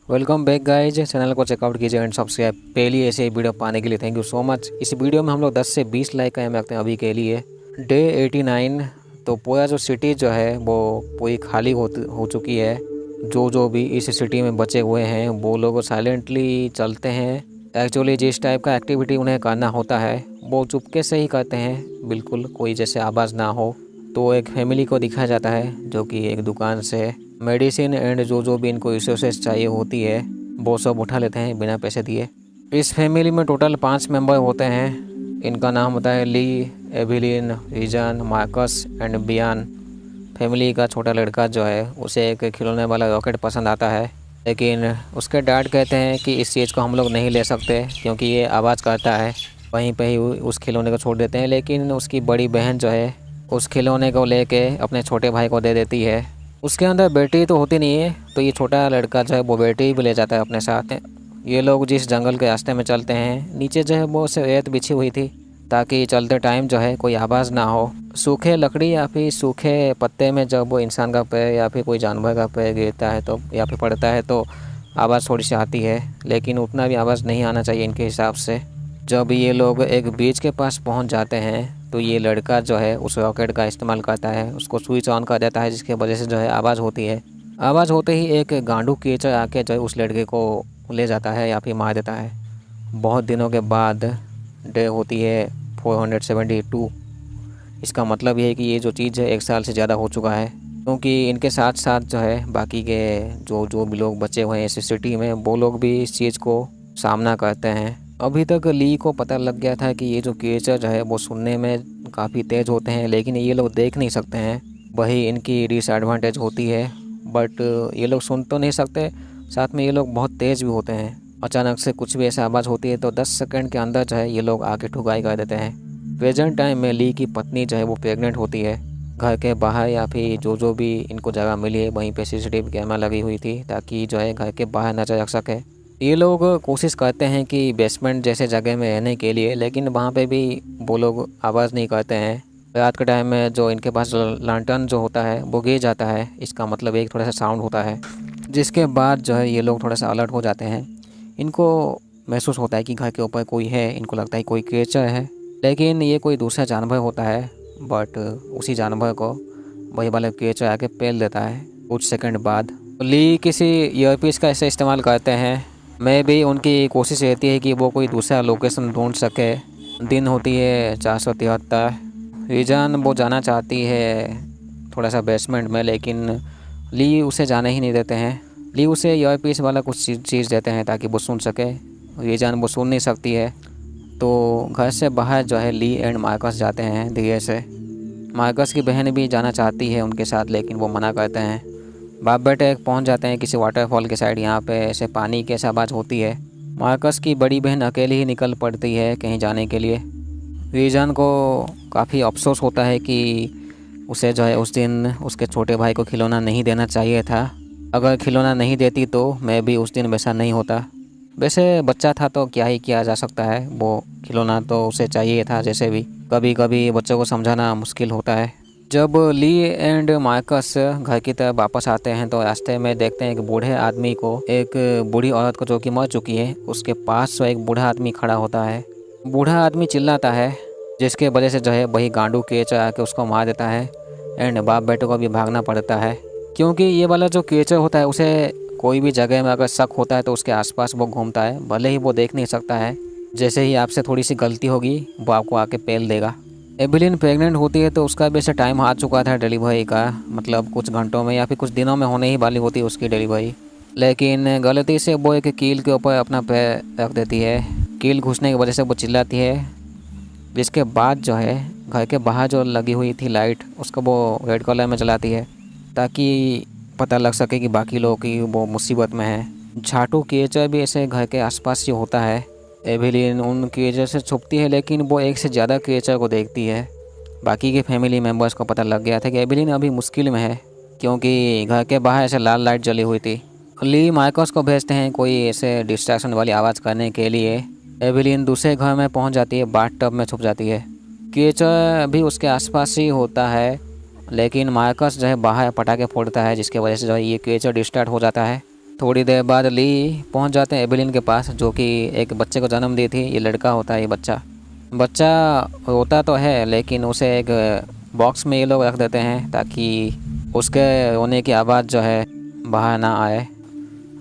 Welcome back guys. Channel को checkout कीजिए and subscribe. पहली ऐसे वीडियो पाने के लिए थैंक यू सो मच। इस वीडियो में हम लोग 10 से 20 लाइक का एम रखते हैं अभी के लिए। डे 89। तो पूरा जो सिटी जो है वो पूरी खाली हो चुकी है। जो भी इस सिटी में बचे हुए हैं वो लोग साइलेंटली चलते हैं। एक्चुअली जिस टाइप का एक्टिविटी उन्हें करना होता है वो चुपके से ही करते हैं, बिल्कुल कोई जैसे आवाज़ ना हो। तो एक फैमिली को दिखाया जाता है जो कि एक दुकान से मेडिसिन एंड जो भी इनको रिसोर्सेज चाहिए होती है वो सब उठा लेते हैं बिना पैसे दिए। इस फैमिली में टोटल 5 मेंबर होते हैं। इनका नाम होता है ली, एविलिन, रीजन, मार्कस एंड बियान। फैमिली का छोटा लड़का जो है उसे एक खिलौने वाला रॉकेट पसंद आता है, लेकिन उसके डैड कहते हैं कि इस चीज़ को हम लोग नहीं ले सकते क्योंकि ये आवाज़ करता है। वहीं पे ही उस खिलौने को छोड़ देते हैं, लेकिन उसकी बड़ी बहन जो है उस खिलौने को लेके अपने छोटे भाई को दे देती है। उसके अंदर बैटरी तो होती नहीं है, तो ये छोटा लड़का जो है वो बैटरी भी ले जाता है अपने साथ। ये लोग जिस जंगल के रास्ते में चलते हैं नीचे जो है वो से रेत बिछी हुई थी ताकि चलते टाइम जो है कोई आवाज़ ना हो। सूखे लकड़ी या फिर सूखे पत्ते में जब वो इंसान का पैर या फिर कोई जानवर का पैर गिरता है तो या फिर पड़ता है तो आवाज़ थोड़ी सी आती है, लेकिन उतना भी आवाज़ नहीं आना चाहिए इनके हिसाब से। जब ये लोग एक बीच के पास पहुंच जाते हैं तो ये लड़का जो है उस रॉकेट का इस्तेमाल करता है, उसको स्विच ऑन कर देता है जिसकी वजह से जो है आवाज़ होती है। आवाज़ होते ही एक गांडू कीचड़ आके जो है उस लड़के को ले जाता है या फिर मार देता है। बहुत दिनों के बाद डे होती है 472। इसका मतलब ये है कि ये जो चीज़ है 1 साल से ज़्यादा हो चुका है, क्योंकि इनके साथ साथ जो है बाकी के जो भी लोग बचे हुए हैं इस सिटी में वो लोग भी इस चीज़ को सामना करते हैं। अभी तक ली को पता लग गया था कि ये जो क्रिएचर जो है वो सुनने में काफ़ी तेज़ होते हैं, लेकिन ये लोग देख नहीं सकते हैं, वही इनकी डिसएडवांटेज होती है। बट ये लोग सुन तो नहीं सकते, साथ में ये लोग बहुत तेज़ भी होते हैं। अचानक से कुछ भी ऐसा आवाज़ होती है तो 10 सेकंड के अंदर जो है ये लोग आके ठुकाई कर देते हैं। प्रेजेंट टाइम में ली की पत्नी जो है वो प्रेग्नेंट होती है। घर के बाहर या फिर जो भी इनको जगह मिली है वहीं पे सीसीटीवी कैमरा लगी हुई थी ताकि जो है घर के बाहर नजर रख सके। ये लोग कोशिश करते हैं कि बेसमेंट जैसे जगह में रहने के लिए, लेकिन वहाँ पे भी वो लोग आवाज़ नहीं करते हैं। रात के टाइम में जो इनके पास लैंटर्न जो होता है वो गिर जाता है, इसका मतलब एक थोड़ा सा साउंड होता है, जिसके बाद जो है ये लोग थोड़ा सा अलर्ट हो जाते हैं। इनको महसूस होता है कि घर के ऊपर कोई है, इनको लगता है कोई क्रिएचर है, लेकिन ये कोई दूसरा जानवर होता है। बट उसी जानवर को वही वाला क्रिएचर आके पेल देता है कुछ सेकंड बाद। ली किसी ईयरपीस का ऐसे इस्तेमाल करते हैं। मैं भी उनकी कोशिश रहती है कि वो कोई दूसरा लोकेशन ढूंढ सके। दिन होती है 473। रीजन वो जाना चाहती है थोड़ा सा बेसमेंट में, लेकिन ली उसे जाने ही नहीं देते हैं। ली उसे ईयरपीस वाला कुछ चीज़ देते हैं ताकि वो सुन सके। रीजन वो सुन नहीं सकती है, तो घर से बाहर जो है ली एंड मार्कस जाते हैं धीरे से। मार्कस की बहन भी जाना चाहती है उनके साथ, लेकिन वो मना करते हैं। बाप बेटे पहुंच जाते हैं किसी वाटरफॉल के साइड। यहाँ पे ऐसे पानी की ऐसे आवाज़ होती है। मार्कस की बड़ी बहन अकेली ही निकल पड़ती है कहीं जाने के लिए। रीजन को काफ़ी अफसोस होता है कि उसे जो है उस दिन उसके छोटे भाई को खिलौना नहीं देना चाहिए था। अगर खिलौना नहीं देती तो मैं भी उस दिन वैसा नहीं होता। वैसे बच्चा था तो क्या ही किया जा सकता है, वो खिलौना तो उसे चाहिए था। जैसे भी कभी कभी बच्चों को समझाना मुश्किल होता है। जब ली एंड मार्कस घर की तरफ वापस आते हैं तो रास्ते में देखते हैं एक बूढ़े आदमी को, एक बूढ़ी औरत को जो कि मर चुकी है उसके पास एक बूढ़ा आदमी खड़ा होता है। बूढ़ा आदमी चिल्लाता है, जिसके वजह से जो है वही गांडू केचर आके उसको मार देता है एंड बाप बेटे को भी भागना पड़ता है, क्योंकि ये वाला जो केचर होता है उसे कोई भी जगह में अगर शक होता है तो उसके आसपास वो घूमता है, भले ही वो देख नहीं सकता है। जैसे ही आपसे थोड़ी सी गलती होगी वो आपको आके पेल देगा। एविलिन प्रेग्नेंट होती है तो उसका भी ऐसे टाइम आ चुका था डिलीवरी का, मतलब कुछ घंटों में या फिर कुछ दिनों में होने ही वाली होती है उसकी डिलीवरी, लेकिन गलती से वो एक कील के ऊपर अपना पैर रख देती है। कील घुसने की वजह से वो चिल्लाती है, जिसके बाद जो है घर के बाहर जो लगी हुई थी लाइट उसको वो रेड कलर में जलाती है ताकि पता लग सके कि बाकी लोग की वो मुसीबत में है। झाटू क्रिएचर भी ऐसे घर के आसपास ही होता है। एविलिन उन क्रिएचर से छुपती है, लेकिन वो एक से ज़्यादा क्रिएचर को देखती है। बाकी के फैमिली मेम्बर्स को पता लग गया था कि एविलिन अभी मुश्किल में है, क्योंकि घर के बाहर ऐसे लाल लाइट जली हुई थी। ली मार्कस को भेजते हैं कोई ऐसे डिस्ट्रैक्शन वाली आवाज़ करने के लिए। एविलिन दूसरे घर में पहुंच जाती है, बाथ टब में छुप जाती है। क्रिएचर भी उसके आसपास ही होता है, लेकिन मार्कस जो है बाहर पटाखे फोड़ता है, जिसकी वजह से जो है ये क्रिएचर डिस्ट्रैक्ट हो जाता है। थोड़ी देर बाद ली पहुंच जाते हैं एबिलिन के पास, जो कि एक बच्चे को जन्म दी थी। ये लड़का होता है ये बच्चा रोता तो है, लेकिन उसे एक बॉक्स में ये लोग रख देते हैं ताकि उसके रोने की आवाज़ जो है बाहर ना आए।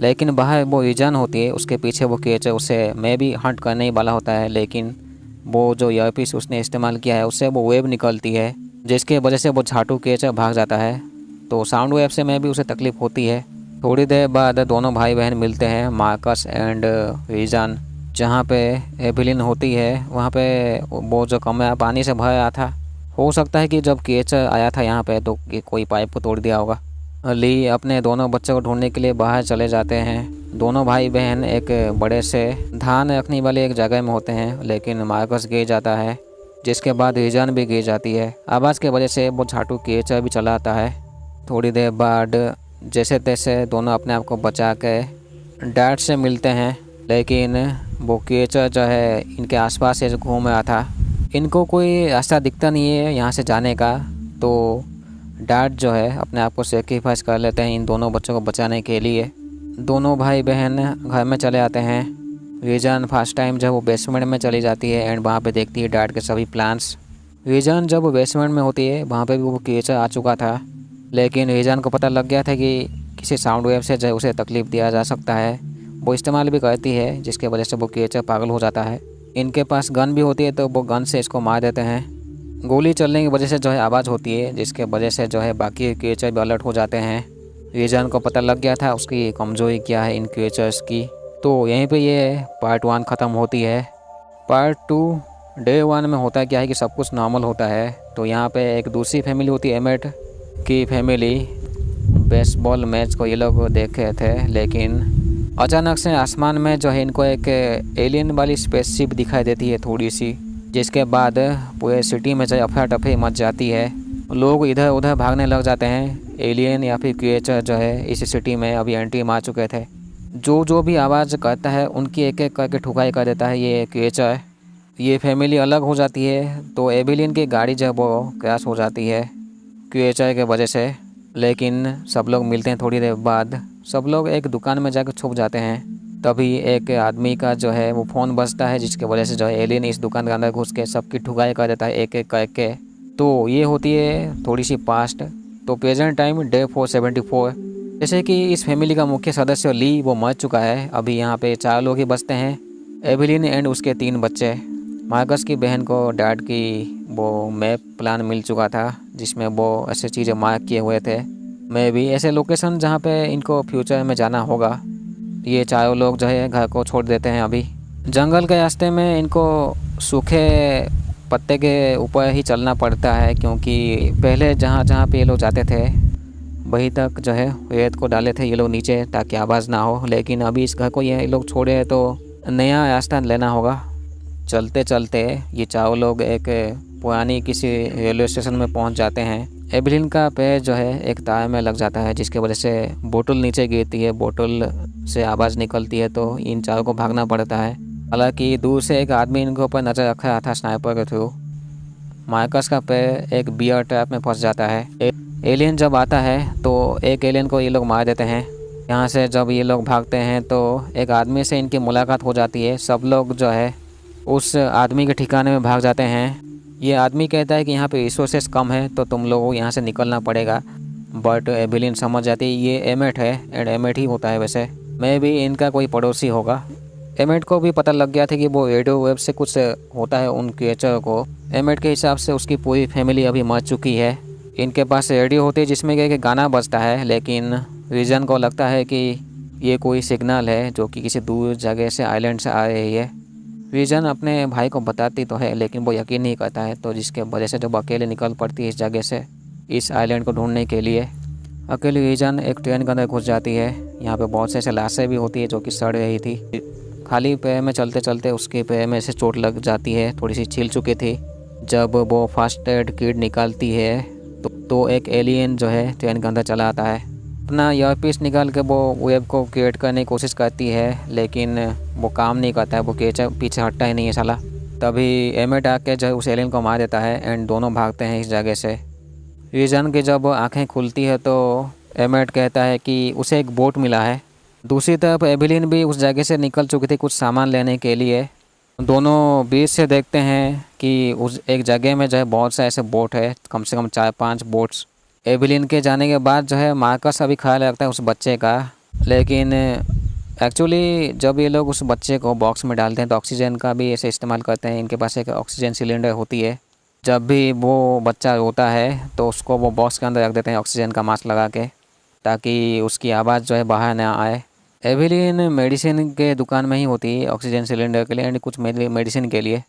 लेकिन बाहर वो रीजन होती है, उसके पीछे वो क्रिएचर उसे मैं भी हंट करने ही वाला होता है। लेकिन वो जो ईयरपीस उसने इस्तेमाल किया है उससे वो वेव निकलती है, जिसके वजह से वो झाटू क्रिएचर भाग जाता है। तो साउंड वेव से मैं भी उसे तकलीफ़ होती है। थोड़ी देर बाद दोनों भाई बहन मिलते हैं, मार्कस एंड रीजन। जहाँ पे एबिलिन होती है वहाँ पे वो जो कमरा पानी से भरा था, हो सकता है कि जब क्रिएचर आया था यहाँ पे तो कोई पाइप को तोड़ दिया होगा। ली अपने दोनों बच्चों को ढूंढने के लिए बाहर चले जाते हैं। दोनों भाई बहन एक बड़े से धान रखने वाली एक जगह में होते हैं, लेकिन मार्कस गिर जाता है, जिसके बाद रीजन भी गिर जाती है। आवाज़ की वजह से वो झाटू क्रिएचर भी चला आता है। थोड़ी देर बाद जैसे तैसे दोनों अपने आप को बचा के डैड से मिलते हैं, लेकिन वो क्रिएचर जो है इनके आसपास से घूम रहा था। इनको कोई रास्ता दिखता नहीं है यहाँ से जाने का, तो डैड जो है अपने आप को सेक्रीफाइस कर लेते हैं इन दोनों बच्चों को बचाने के लिए। दोनों भाई बहन घर में चले आते हैं। रीजन फर्स्ट टाइम जब वो बेसमेंट में चली जाती है एंड वहाँ पे देखती है डैड के सभी प्लान्स। रीजन जब वो बेसमेंट में होती है वहाँ पे भी वो क्रिएचर आ चुका था, लेकिन रीजन को पता लग गया था कि किसी साउंड वेव से जो उसे तकलीफ़ दिया जा सकता है। वो इस्तेमाल भी करती है, जिसके वजह से वो क्रिएचर पागल हो जाता है। इनके पास गन भी होती है तो वो गन से इसको मार देते हैं। गोली चलने की वजह से जो है आवाज़ होती है, जिसके वजह से जो है बाकी क्रिएचर भी अलर्ट हो जाते हैं। रीजन को पता लग गया था उसकी कमज़ोरी क्या है इन क्रिएचर्स की। तो यहीं पे ये पार्ट 1 ख़त्म होती है। पार्ट 2 डे 1 में होता क्या है कि सब कुछ नॉर्मल होता है। तो यहाँ पे एक दूसरी फैमिली होती है, एमेट की फैमिली। बेसबॉल मैच को ये लोग देख रहे थे, लेकिन अचानक से आसमान में जो है इनको एक एलियन वाली स्पेसशिप दिखाई देती है थोड़ी सी, जिसके बाद पूरे सिटी में जो अफरा तफरी मच जाती है। लोग इधर उधर भागने लग जाते हैं। एलियन या फिर क्रिएचर जो है इस सिटी में अभी एंट्री मार चुके थे। जो भी आवाज़ करता है उनकी एक एक करके ठुकाई कर देता है ये क्रिएचर। ये फैमिली अलग हो जाती है। तो एबिलियन की गाड़ी जो है वो क्रैश हो जाती है क्रिएचर के वजह से। लेकिन सब लोग मिलते हैं थोड़ी देर बाद। सब लोग एक दुकान में जाकर छुप जाते हैं। तभी एक आदमी का जो है वो फ़ोन बजता है, जिसके वजह से जो है एलियन इस दुकान के अंदर घुस के सबकी ठुकाई कर देता है एक एक करके। तो ये होती है थोड़ी सी पास्ट। तो प्रेजेंट टाइम डे 474। जैसे कि इस फैमिली का मुख्य सदस्य ली वो मर चुका है। अभी यहाँ पे 4 लोग ही बचते हैं, एबिलिन एंड उसके 3 बच्चे। मार्कस की बहन को डैड की वो मैप प्लान मिल चुका था, जिसमें वो ऐसे चीज़ें मार्क किए हुए थे। मैं भी ऐसे लोकेशन जहाँ पे इनको फ्यूचर में जाना होगा। ये 4 लोग जो है घर को छोड़ देते हैं। अभी जंगल के रास्ते में इनको सूखे पत्ते के ऊपर ही चलना पड़ता है, क्योंकि पहले जहाँ जहाँ पे ये लोग जाते थे वहीं तक जो है रेत को डाले थे ये लोग नीचे, ताकि आवाज़ ना हो। लेकिन अभी इस घर को ये लोग छोड़े हैं तो नया रास्ता लेना होगा। चलते चलते ये 4 लोग एक पुरानी किसी रेलवे स्टेशन में पहुंच जाते हैं। एबिलिन का पैर जो है एक तार में लग जाता है, जिसके वजह से बोतल नीचे गिरती है। बोतल से आवाज़ निकलती है तो इन 4 को भागना पड़ता है। हालांकि दूर से एक आदमी इनके ऊपर नज़र रख रहा था स्नाइपर के थ्रू। मार्कस का पैर एक बियर ट्रैप में फंस जाता है। एलियन जब आता है तो एक एलियन को ये लोग मार देते हैं। यहाँ से जब ये लोग भागते हैं तो एक आदमी से इनकी मुलाकात हो जाती है। सब लोग जो है उस आदमी के ठिकाने में भाग जाते हैं। ये आदमी कहता है कि यहाँ पे रिसोर्सेस कम है तो तुम लोगों को यहाँ से निकलना पड़ेगा। बट एबिलिन समझ जाती है ये एमेट है, एंड एमेट ही होता है वैसे। मैं भी इनका कोई पड़ोसी होगा। एमेट को भी पता लग गया था कि वो रेडियो वेव से कुछ होता है उन क्रिएचर को। एमेट के हिसाब से उसकी पूरी फैमिली अभी मर चुकी है। इनके पास रेडियो होती है जिसमें एक गाना बजता है, लेकिन रीजन को लगता है कि ये कोई सिग्नल है जो कि किसी दूर जगह से आइलैंड से आ रही है। रीजन अपने भाई को बताती तो है, लेकिन वो यकीन नहीं करता है। तो जिसके वजह से जब अकेले निकल पड़ती है इस जगह से इस आइलैंड को ढूंढने के लिए। अकेली रीजन एक ट्रेन के अंदर घुस जाती है। यहाँ पे बहुत से ऐसे लाशें भी होती है जो कि सड़ रही थी। खाली पैर में चलते चलते उसके पैर में से चोट लग जाती है, थोड़ी सी छिल चुकी थी। जब वो फर्स्ट एड किट निकालती है तो एक एलियन जो है ट्रेन के अंदर चला आता है। अपना ईयरपीस निकाल के वो वेब को क्रिएट करने की कोशिश करती है, लेकिन वो काम नहीं करता है। वो पीछे हटता ही नहीं है साला। तभी एमेट आके जो है उस एलियन को मार देता है एंड दोनों भागते हैं इस जगह से। रीजन की जब आंखें खुलती है तो एमेट कहता है कि उसे एक बोट मिला है दूसरी तरफ एवेलिन भी उस जगह से निकल चुकी थी कुछ सामान लेने के लिए। दोनों बीच से देखते हैं कि उस एक जगह में जो है बहुत सा ऐसे बोट है, कम से कम 4-5 बोट्स। एवेलिन के जाने के बाद जो है मार्कस अभी ख्याल रखता है उस बच्चे का, लेकिन एक्चुअली जब ये लोग उस बच्चे को बॉक्स में डालते हैं तो ऑक्सीजन का भी ऐसे इस्तेमाल करते हैं। इनके पास एक ऑक्सीजन सिलेंडर होती है। जब भी वो बच्चा रोता है तो उसको वो बॉक्स के अंदर रख देते हैं ऑक्सीजन का मास्क लगा के, ताकि उसकी आवाज़ जो है बाहर ना आए। एवेलिन मेडिसिन के दुकान में ही होती है ऑक्सीजन सिलेंडर के लिए एंड कुछ मेडिसिन के लिए।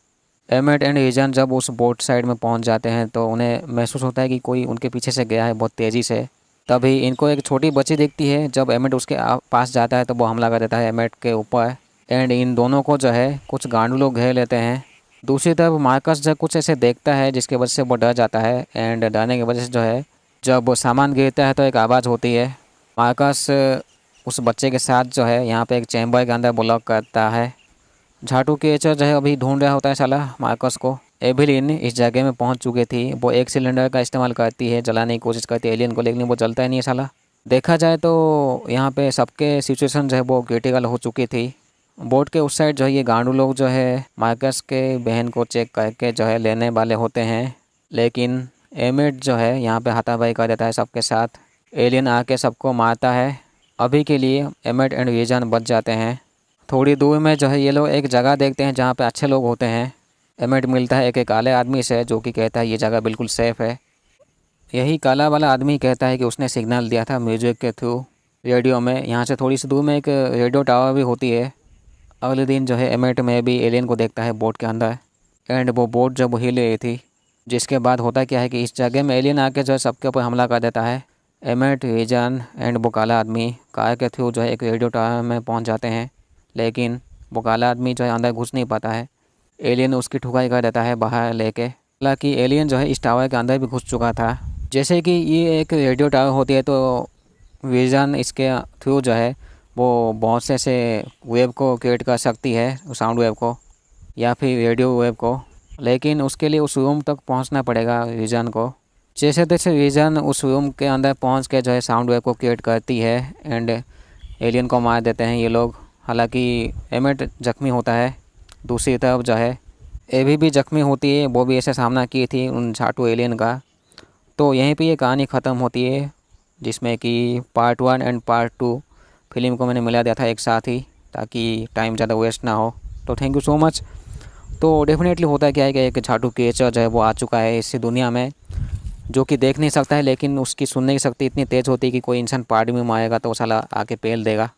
एमेट एंड रीजन जब उस बोट साइड में पहुंच जाते हैं तो उन्हें महसूस होता है कि कोई उनके पीछे से गया है बहुत तेज़ी से। तभी इनको एक छोटी बच्ची दिखती है। जब एमेट उसके पास जाता है तो वो हमला कर देता है एमेट के ऊपर एंड इन दोनों को जो है कुछ गांडू लोग घेर लेते हैं। दूसरी तरफ मार्कस जब कुछ ऐसे देखता है जिसकी वजह से वो डर जाता है एंड डरने की वजह से जो है जब वो सामान गिरता है तो एक आवाज़ होती है। मार्कस उस बच्चे के साथ जो है यहाँ पे एक चैम्बर के अंदर ब्लॉक करता है। झाटू केचर जो है अभी ढूंढ रहा होता है साला मार्कस को। एवेलिन इस जगह में पहुंच चुकी थी। वो एक सिलेंडर का इस्तेमाल करती है, जलाने की कोशिश करती है एलियन को, लेकिन वो जलता ही नहीं है साला। देखा जाए तो यहाँ पे सबके सिचुएशन जो है वो क्रिटिकल हो चुकी थी। बोट के उस साइड जो है ये गांडू लोग जो है मार्कस के बहन को चेक करके जो है लेने वाले होते हैं, लेकिन एमेट जो है यहाँ पे हाथापाई कर देता है सबके साथ। एलियन आके सबको मारता है। अभी के लिए एमेट एंड रीजन बच जाते हैं। थोड़ी दूर में जो है ये लोग एक जगह देखते हैं जहाँ पे अच्छे लोग होते हैं। एमेट मिलता है एक काले आदमी से जो कि कहता है ये जगह बिल्कुल सेफ़ है। यही काला वाला आदमी कहता है कि उसने सिग्नल दिया था म्यूजिक के थ्रू रेडियो में। यहाँ से थोड़ी सी दूर में एक रेडियो टावर भी होती है। अगले दिन जो है एमेट में भी एलियन को देखता है बोट के अंदर एंड वो बोट जब हिल रही थी, जिसके बाद होता क्या है कि इस जगह में एलियन आके जो है सबके ऊपर हमला कर देता है। एमेट, रीजन एंड वो काला आदमी कार के थ्रू जो है एक रेडियो टावर में पहुंच जाते हैं, लेकिन वो काला आदमी जो है अंदर घुस नहीं पाता है। एलियन उसकी ठुकाई कर देता है बाहर लेके। हालांकि एलियन जो है इस टावर के अंदर भी घुस चुका था। जैसे कि ये एक रेडियो टावर होती है तो विजन इसके थ्रू जो है वो बहुत से ऐसे वेव को क्रिएट कर सकती है, साउंड वेव को या फिर रेडियो वेव को, लेकिन उसके लिए उस रूम तक पहुंचना पड़ेगा विजन को। जैसे तैसे विजन उस रूम के अंदर पहुंच के जो है साउंड वेव को क्रिएट करती है एंड एलियन को मार देते हैं ये लोग। हालांकि एमेट जख्मी होता है। दूसरी तरफ जो है एवी भी जख्मी होती है, वो भी ऐसे सामना की थी उन झाटू एलियन का। तो यहीं पे ये कहानी ख़त्म होती है, जिसमें कि पार्ट 1 एंड पार्ट 2 फिल्म को मैंने मिला दिया था एक साथ ही ताकि टाइम ज़्यादा वेस्ट ना हो। तो थैंक यू सो मच। तो डेफिनेटली होता क्या है कि एक झाटू केचर जो है वो आ चुका है इस दुनिया में, जो कि देख नहीं सकता है, लेकिन उसकी सुनने की शक्ति इतनी तेज़ होती है कि कोई इंसान पहाड़ी में आएगा तो वो साला आके पेल देगा।